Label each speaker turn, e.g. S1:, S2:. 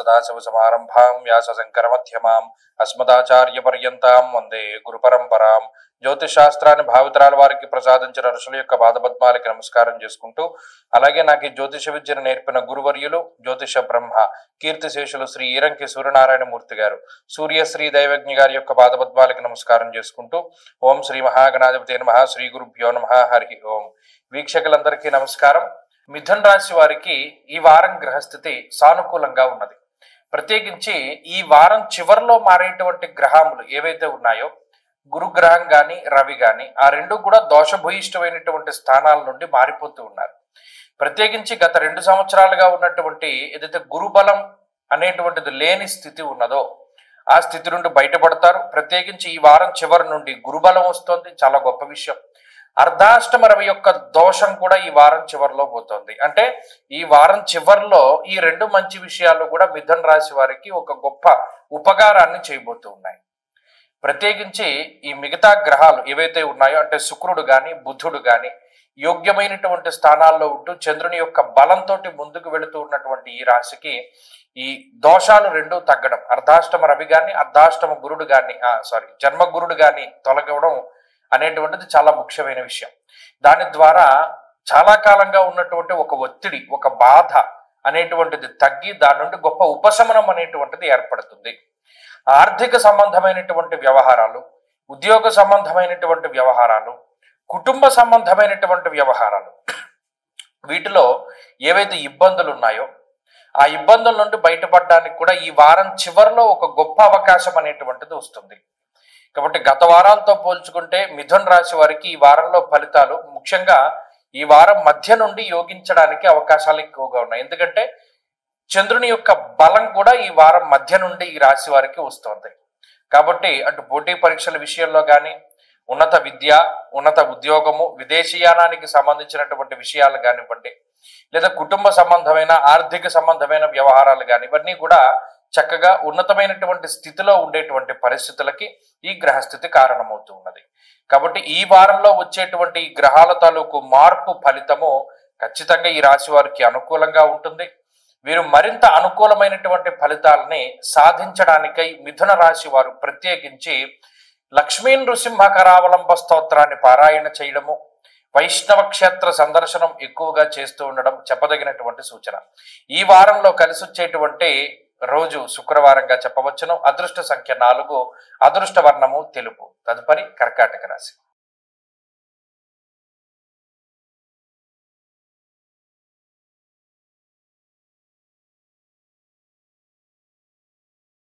S1: सदाशिवसमारम्भां व्यासशङ्करमध्यमाम् अस्मदाचार्यपर्यन्तां వందే గురు పరంపరాం. జ్యోతిష్ శాస్త్రాన్ని భావితరాల వారికి ప్రసాదించిన ఋషుల యొక్క పాదపద్మాలకి నమస్కారం చేసుకుంటూ, అలాగే నాకు ఈ జ్యోతిష విద్యను నేర్పిన గురువర్యులు జ్యోతిష బ్రహ్మ కీర్తిశేషులు శ్రీ ఈరంకి సూర్యనారాయణమూర్తి గారు, సూర్యశ్రీ దైవజ్ఞ గారి యొక్క పాదపద్మాలకి నమస్కారం చేసుకుంటూ, ఓం శ్రీ మహాగణాధిపతి నమః, శ్రీ గురుభ్యో నమః, హరి ఓం. వీక్షకులందరికీ నమస్కారం. మిథున్ రాశి వారికి ఈ వారం గ్రహస్థితి సానుకూలంగా ఉన్నది. ప్రత్యేకించి ఈ వారం చివరిలో మారేటువంటి గ్రహములు ఏవైతే ఉన్నాయో, గురుగ్రహం గాని రవి గాని, ఆ రెండు కూడా దోషభూయిష్టమైనటువంటి స్థానాల నుండి మారిపోతూ ఉన్నారు. ప్రత్యేకించి గత 2 సంవత్సరాలుగా ఉన్నటువంటి ఏదైతే గురుబలం అనేటువంటిది లేని స్థితి ఉన్నదో ఆ స్థితి నుండి బయటపడతారు. ప్రత్యేకించి ఈ వారం చివరి నుండి గురుబలం వస్తుంది, చాలా గొప్ప విషయం. అర్ధాష్టమ రవి యొక్క దోషం కూడా ఈ వారం చివరిలో పోతుంది. అంటే ఈ వారం చివరిలో ఈ 2 మంచి విషయాలు కూడా మిథున్ రాశి వారికి ఒక గొప్ప ఉపకారాన్ని చేయబోతూ ఉన్నాయి. ప్రత్యేకించి ఈ మిగతా గ్రహాలు ఏవైతే ఉన్నాయో, అంటే శుక్రుడు గాని బుధుడు గాని యోగ్యమైనటువంటి స్థానాల్లో ఉంటూ చంద్రుని యొక్క బలంతో ముందుకు వెళుతూ ఉన్నటువంటి ఈ రాశికి ఈ దోషాలు 2 తగ్గడం, అర్ధాష్టమ రవి గాని అర్ధాష్టమ గురుడు గాని జన్మగురుడు గాని తొలగడం అనేటువంటిది చాలా ముఖ్యమైన విషయం. దాని ద్వారా చాలా కాలంగా ఉన్నటువంటి ఒక ఒత్తిడి, ఒక బాధ అనేటువంటిది తగ్గి దాని నుండి గొప్ప ఉపశమనం అనేటువంటిది ఏర్పడుతుంది. ఆర్థిక సంబంధమైనటువంటి వ్యవహారాలు, ఉద్యోగ సంబంధమైనటువంటి వ్యవహారాలు, కుటుంబ సంబంధమైనటువంటి వ్యవహారాలు, వీటిలో ఏవైతే ఇబ్బందులు ఉన్నాయో ఆ ఇబ్బందుల నుండి బయటపడడానికి కూడా ఈ వారం చివరిలో ఒక గొప్ప అవకాశం అనేటువంటిది వస్తుంది. కాబట్టి గత వారాలతో పోల్చుకుంటే మిథున్ రాశి వారికి ఈ వారంలో ఫలితాలు ముఖ్యంగా ఈ వారం మధ్య నుండి యోగించడానికి అవకాశాలు ఎక్కువగా ఉన్నాయి. ఎందుకంటే చంద్రుని యొక్క బలం కూడా ఈ వారం మధ్య నుండి ఈ రాశి వారికి వస్తుంది. కాబట్టి అటు పోటీ పరీక్షల విషయంలో కానీ, ఉన్నత విద్య, ఉన్నత ఉద్యోగము, విదేశీయానానికి సంబంధించినటువంటి విషయాలు కానివ్వండి, లేదా కుటుంబ సంబంధమైన ఆర్థిక సంబంధమైన వ్యవహారాలు కానీ, ఇవన్నీ కూడా చక్కగా ఉన్నతమైనటువంటి స్థితిలో ఉండేటువంటి పరిస్థితులకి ఈ గ్రహస్థితి కారణమవుతూ ఉన్నది. కాబట్టి ఈ వారంలో వచ్చేటువంటి ఈ గ్రహాల తాలూకు మార్పు ఫలితము ఖచ్చితంగా ఈ రాశి వారికి అనుకూలంగా ఉంటుంది. వీరు మరింత అనుకూలమైనటువంటి ఫలితాలని సాధించడానికై మిథున రాశి వారు ప్రత్యేకించి లక్ష్మీ నృసింహ కరావలంబ స్తోత్రాన్ని పారాయణ చేయడము, వైష్ణవ క్షేత్ర సందర్శనం ఎక్కువగా చేస్తూ ఉండడం చెప్పదగినటువంటి సూచన. ఈ వారంలో కలిసి వచ్చేటువంటి రోజు శుక్రవారంగా చెప్పవచ్చును. అదృష్ట సంఖ్య 4, అదృష్ట వర్ణము తెలుపు. తదుపరి కర్కాటక రాశి.